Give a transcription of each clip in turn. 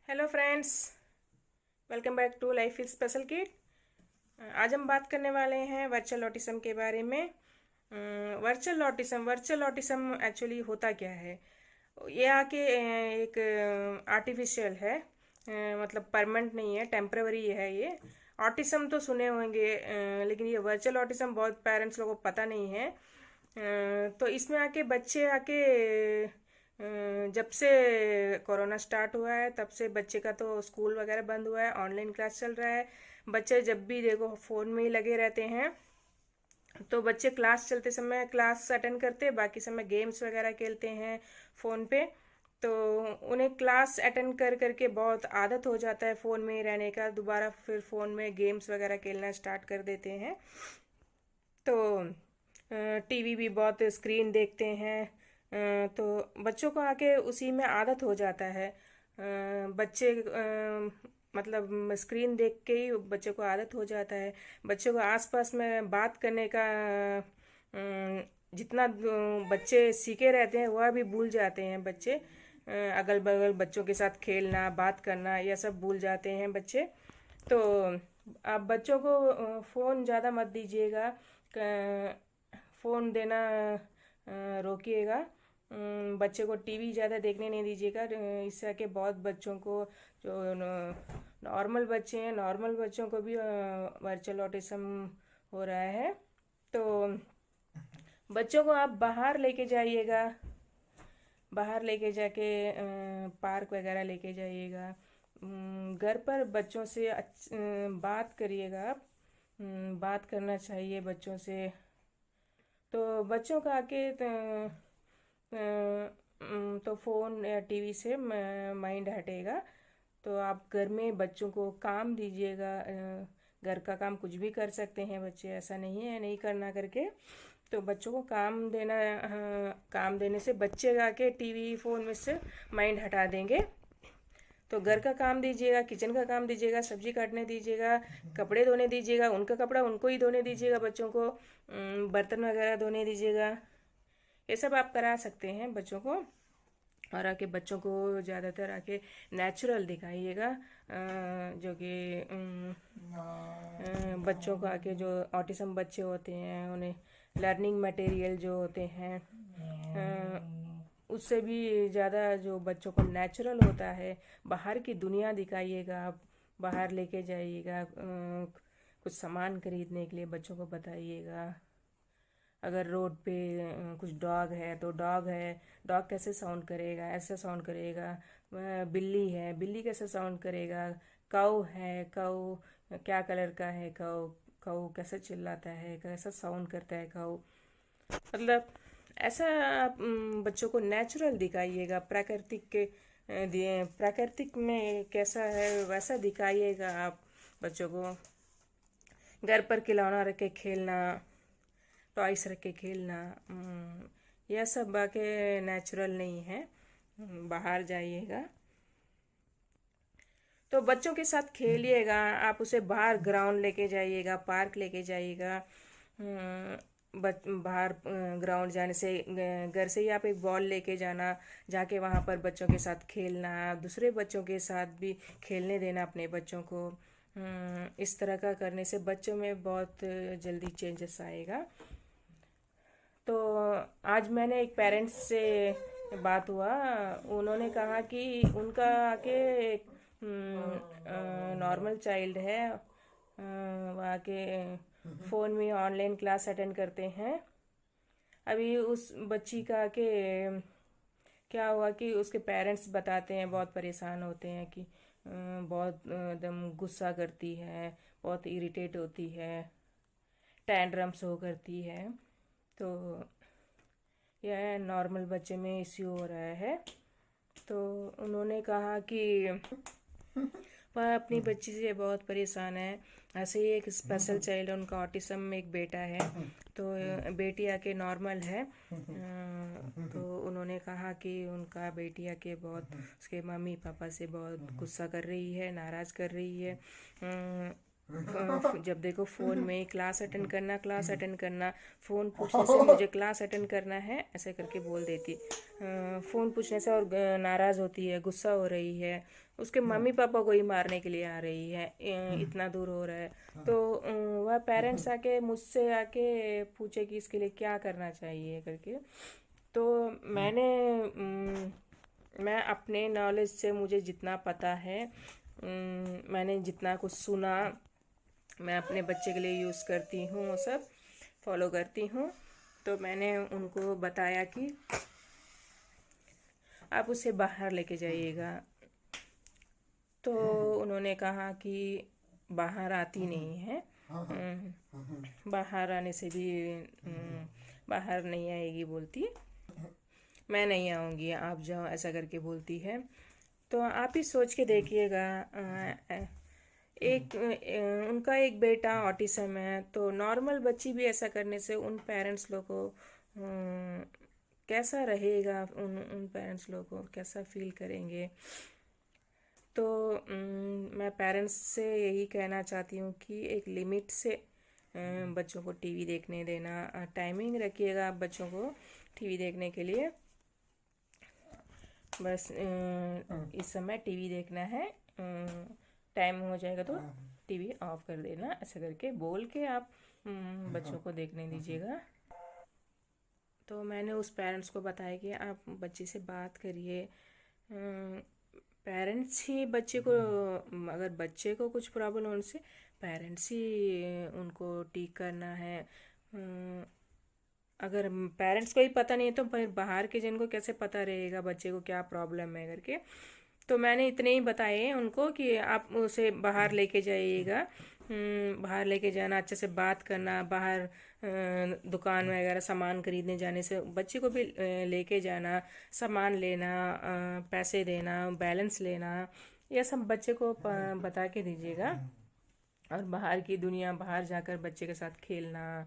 Hello friends, welcome back to life is special kid. आज हम बात करने वाले हैं वर्चुअल ऑटिज्म के बारे में। वर्चुअल ऑटिज्म एक्चुअली होता क्या है? ये आके एक आर्टिफिशियल है। मतलब परमानेंट नहीं है, टेम्पररी है ये। ऑटिज्म तो सुने होंगे, लेकिन ये वर्चुअल ऑटिज्म बहुत पेरेंट्स लोगों को पता नहीं है। तो इसमें आके बच्चे आके जब से कोरोना स्टार्ट हुआ है तब से बच्चे का तो स्कूल वगैरह बंद हुआ है, ऑनलाइन क्लास चल रहा है। बच्चे जब भी देखो फ़ोन में ही लगे रहते हैं। तो बच्चे क्लास चलते समय क्लास अटेंड करते हैं, बाकी समय गेम्स वगैरह खेलते हैं फ़ोन पे। तो उन्हें क्लास अटेंड कर करके बहुत आदत हो जाता है फ़ोन में ही रहने का, दोबारा फिर फ़ोन में गेम्स वगैरह खेलना स्टार्ट कर देते हैं। तो टीवी भी बहुत स्क्रीन देखते हैं। तो बच्चों को आके उसी में आदत हो जाता है। बच्चे मतलब स्क्रीन देख के ही बच्चे को आदत हो जाता है। बच्चों को आसपास में बात करने का जितना बच्चे सीखे रहते हैं वह भी भूल जाते हैं बच्चे। अगल बगल बच्चों के साथ खेलना, बात करना, यह सब भूल जाते हैं बच्चे। तो आप बच्चों को फ़ोन ज़्यादा मत दीजिएगा। फ़ोन देना रोकिएगा। बच्चे को टीवी ज़्यादा देखने नहीं दीजिएगा। इससे कि बहुत बच्चों को जो नॉर्मल बच्चे हैं, नॉर्मल बच्चों को भी वर्चुअल ऑटिज्म हो रहा है। तो बच्चों को आप बाहर लेके जाइएगा, बाहर लेके जाके पार्क वगैरह लेके जाइएगा। घर पर बच्चों से बात करिएगा आप। बात करना चाहिए बच्चों से। तो बच्चों का आके तो फ़ोन या टीवी से माइंड हटेगा। तो आप घर में बच्चों को काम दीजिएगा। घर का काम कुछ भी कर सकते हैं बच्चे, ऐसा नहीं है नहीं करना करके। तो बच्चों को काम देना, काम देने से बच्चे आके टीवी फ़ोन में से माइंड हटा देंगे। तो घर का काम दीजिएगा, किचन का काम दीजिएगा, सब्जी काटने दीजिएगा, कपड़े धोने दीजिएगा, उनका कपड़ा उनको ही धोने दीजिएगा, बच्चों को बर्तन वगैरह धोने दीजिएगा। ये सब आप करा सकते हैं बच्चों को। और आके बच्चों को ज़्यादातर आके नेचुरल दिखाइएगा। जो कि बच्चों को आके जो ऑटिज्म बच्चे होते हैं उन्हें लर्निंग मटेरियल जो होते हैं उससे भी ज़्यादा जो बच्चों को नेचुरल होता है, बाहर की दुनिया दिखाइएगा आप। बाहर लेके जाइएगा, कुछ सामान खरीदने के लिए बच्चों को बताइएगा। अगर रोड पे कुछ डॉग है तो डॉग है, डॉग कैसे साउंड करेगा, ऐसा साउंड करेगा। बिल्ली है, बिल्ली कैसे साउंड करेगा। काऊ है, काऊ क्या कलर का है, काऊ काऊ कैसे चिल्लाता है, कैसा साउंड करता है काऊ। मतलब ऐसा आप बच्चों को नेचुरल दिखाइएगा। प्राकृतिक के प्राकृतिक में कैसा है वैसा दिखाइएगा आप बच्चों को। घर पर खिलौना रख के खेलना, टॉयस रख के खेलना, यह सब बाकी नेचुरल नहीं है। बाहर जाइएगा तो बच्चों के साथ खेलिएगा। आप उसे बाहर ग्राउंड लेके जाइएगा, पार्क लेके जाइएगा। बाहर ग्राउंड जाने से घर से ही आप एक बॉल लेके जाना, जाके वहाँ पर बच्चों के साथ खेलना, दूसरे बच्चों के साथ भी खेलने देना अपने बच्चों को। इस तरह का करने से बच्चों में बहुत जल्दी चेंजेस आएगा। तो आज मैंने एक पेरेंट्स से बात हुआ। उन्होंने कहा कि उनका आके नॉर्मल चाइल्ड है, वहाँ के फ़ोन में ऑनलाइन क्लास अटेंड करते हैं। अभी उस बच्ची का के क्या हुआ कि उसके पेरेंट्स बताते हैं, बहुत परेशान होते हैं कि बहुत एकदम गुस्सा करती है, बहुत इरिटेट होती है, टैंट्रम्स हो करती है। तो यह नॉर्मल बच्चे में इश्यू हो रहा है। तो उन्होंने कहा कि वह अपनी बच्ची से बहुत परेशान है। ऐसे ही एक स्पेशल चाइल्ड है, उनका ऑटिज्म में एक बेटा है। तो बेटी आके नॉर्मल है। तो उन्होंने कहा कि उनका बेटी आके बहुत उसके मम्मी पापा से बहुत गुस्सा कर रही है, नाराज़ कर रही है। जब देखो फ़ोन में क्लास अटेंड करना, क्लास अटेंड करना, फ़ोन पूछने से मुझे क्लास अटेंड करना है ऐसे करके बोल देती। फ़ोन पूछने से और नाराज़ होती है, गुस्सा हो रही है, उसके मम्मी पापा को ही मारने के लिए आ रही है, इतना दूर हो रहा है। तो वह पेरेंट्स आके मुझसे आके पूछे कि इसके लिए क्या करना चाहिए करके। तो मैंने मैं अपने नॉलेज से मुझे जितना पता है, मैंने जितना कुछ सुना, मैं अपने बच्चे के लिए यूज़ करती हूँ, वो सब फॉलो करती हूँ। तो मैंने उनको बताया कि आप उसे बाहर लेके जाइएगा। तो उन्होंने कहा कि बाहर आती नहीं है, बाहर आने से भी बाहर नहीं आएगी बोलती, मैं नहीं आऊँगी, आप जाओ ऐसा करके बोलती है। तो आप ही सोच के देखिएगा, उनका एक बेटा ऑटिज्म है, तो नॉर्मल बच्ची भी ऐसा करने से उन पेरेंट्स लोग को कैसा रहेगा, उन उन पेरेंट्स लोग को कैसा फील करेंगे। तो मैं पेरेंट्स से यही कहना चाहती हूँ कि एक लिमिट से बच्चों को टीवी देखने देना, टाइमिंग रखिएगा आप बच्चों को टीवी देखने के लिए। बस इस समय टीवी देखना है, टाइम हो जाएगा तो टीवी ऑफ कर देना, ऐसा करके बोल के आप बच्चों को देखने दीजिएगा। तो मैंने उस पेरेंट्स को बताया कि आप बच्चे से बात करिए, पेरेंट्स ही बच्चे को, अगर बच्चे को कुछ प्रॉब्लम हो उनसे पेरेंट्स ही उनको ठीक करना है। अगर पेरेंट्स को ही पता नहीं है तो फिर बाहर के जन को कैसे पता रहेगा बच्चे को क्या प्रॉब्लम है करके। तो मैंने इतने ही बताए हैं उनको कि आप उसे बाहर लेके जाइएगा, बाहर लेके जाना, अच्छे से बात करना, बाहर दुकान वगैरह सामान खरीदने जाने से बच्चे को भी लेके जाना, सामान लेना, पैसे देना, बैलेंस लेना, यह सब बच्चे को बता के दीजिएगा। और बाहर की दुनिया, बाहर जाकर बच्चे के साथ खेलना,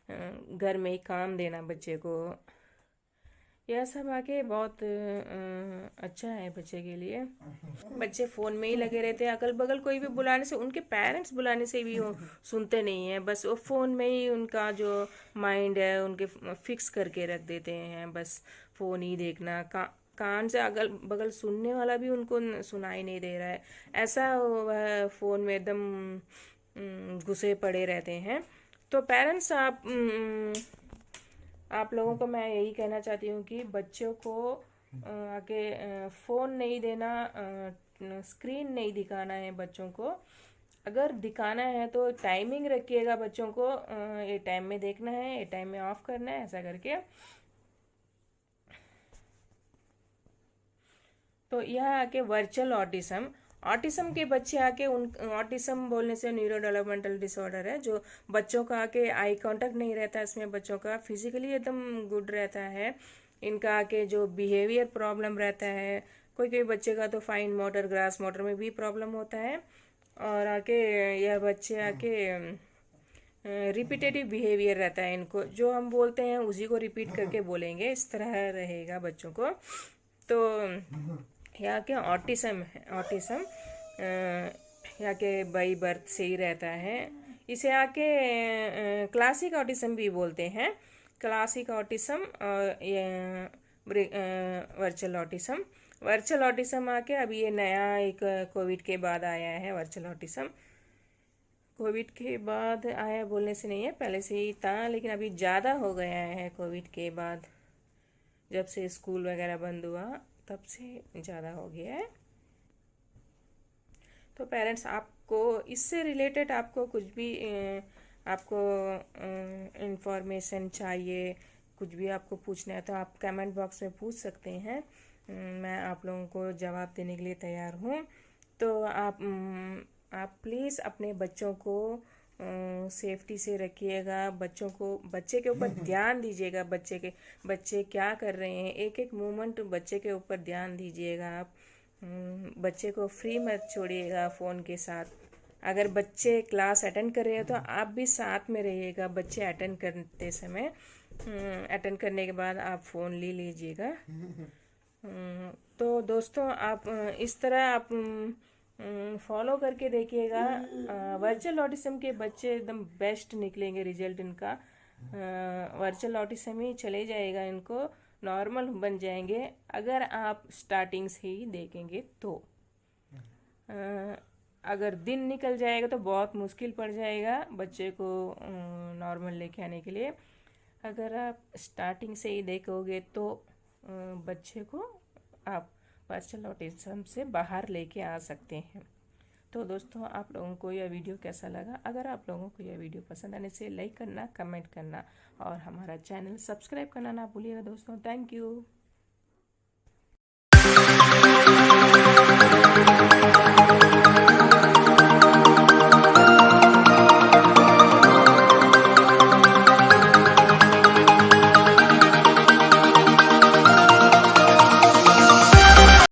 घर में ही काम देना बच्चे को, यह सब आके बहुत अच्छा है बच्चे के लिए। बच्चे फ़ोन में ही लगे रहते हैं, अगल बगल कोई भी बुलाने से, उनके पेरेंट्स बुलाने से भी वो सुनते नहीं हैं, बस वो फ़ोन में ही उनका जो माइंड है उनके फिक्स करके रख देते हैं, बस फ़ोन ही देखना, कान से अगल बगल सुनने वाला भी उनको सुनाई नहीं दे रहा है, ऐसा वह फ़ोन में एकदम घुसे पड़े रहते हैं। तो पेरेंट्स आप लोगों को मैं यही कहना चाहती हूँ कि बच्चों को आगे फ़ोन नहीं देना, स्क्रीन नहीं दिखाना है बच्चों को। अगर दिखाना है तो टाइमिंग रखिएगा बच्चों को, ये टाइम में देखना है, ये टाइम में ऑफ करना है, ऐसा करके। तो यह आके वर्चुअल ऑटिज्म, ऑटिज्म के बच्चे आके उन ऑटिज्म बोलने से न्यूरो डेवलपमेंटल डिसऑर्डर है, जो बच्चों का आके आई कांटेक्ट नहीं रहता, इसमें बच्चों का फिजिकली एकदम गुड रहता है, इनका आके जो बिहेवियर प्रॉब्लम रहता है, कोई कोई बच्चे का तो फाइन मोटर, ग्रास मोटर में भी प्रॉब्लम होता है। और आके यह बच्चे आके रिपीटेटिव बिहेवियर रहता है, इनको जो हम बोलते हैं उसी को रिपीट करके बोलेंगे, इस तरह रहेगा बच्चों को। तो यहाँ के ऑटिज्म है, ऑटिज्म यहाँ के बाई बर्थ से ही रहता है, इसे आके क्लासिक ऑटिज्म भी बोलते हैं, क्लासिक ऑटिज्म और वर्चुअल ऑटिज्म। वर्चुअल ऑटिज्म आके अभी ये नया एक कोविड के बाद आया है वर्चुअल ऑटिज्म, कोविड के बाद आया बोलने से नहीं है, पहले से ही था, लेकिन अभी ज़्यादा हो गया है कोविड के बाद, जब से स्कूल वगैरह बंद हुआ तब से ज़्यादा हो गया है। तो पेरेंट्स आपको इससे रिलेटेड आपको कुछ भी आपको इंफॉर्मेशन चाहिए, कुछ भी आपको पूछना है तो आप कमेंट बॉक्स में पूछ सकते हैं, मैं आप लोगों को जवाब देने के लिए तैयार हूँ। तो आप प्लीज़ अपने बच्चों को सेफ्टी से रखिएगा, बच्चों को, बच्चे के ऊपर ध्यान दीजिएगा, बच्चे क्या कर रहे हैं, एक एक मोमेंट बच्चे के ऊपर ध्यान दीजिएगा आप। बच्चे को फ्री मत छोड़िएगा फ़ोन के साथ। अगर बच्चे क्लास अटेंड कर रहे हैं तो आप भी साथ में रहिएगा, बच्चे अटेंड करते समय, अटेंड करने के बाद आप फ़ोन ले लीजिएगा। तो दोस्तों आप इस तरह आप फॉलो करके देखिएगा। वर्चुअल ऑटिज्म के बच्चे एकदम बेस्ट निकलेंगे, रिजल्ट इनका वर्चुअल ऑटिज्म ही चले जाएगा, इनको नॉर्मल बन जाएंगे अगर आप स्टार्टिंग से ही देखेंगे तो। अगर दिन निकल जाएगा तो बहुत मुश्किल पड़ जाएगा बच्चे को नॉर्मल लेके आने के लिए। अगर आप स्टार्टिंग से ही देखोगे तो बच्चे को आप वर्चुअल ऑटिज्म से बाहर लेके आ सकते हैं। तो दोस्तों, आप लोगों को यह वीडियो कैसा लगा? अगर आप लोगों को यह वीडियो पसंद आने से लाइक करना, कमेंट करना और हमारा चैनल सब्सक्राइब करना ना भूलिएगा दोस्तों। Thank you.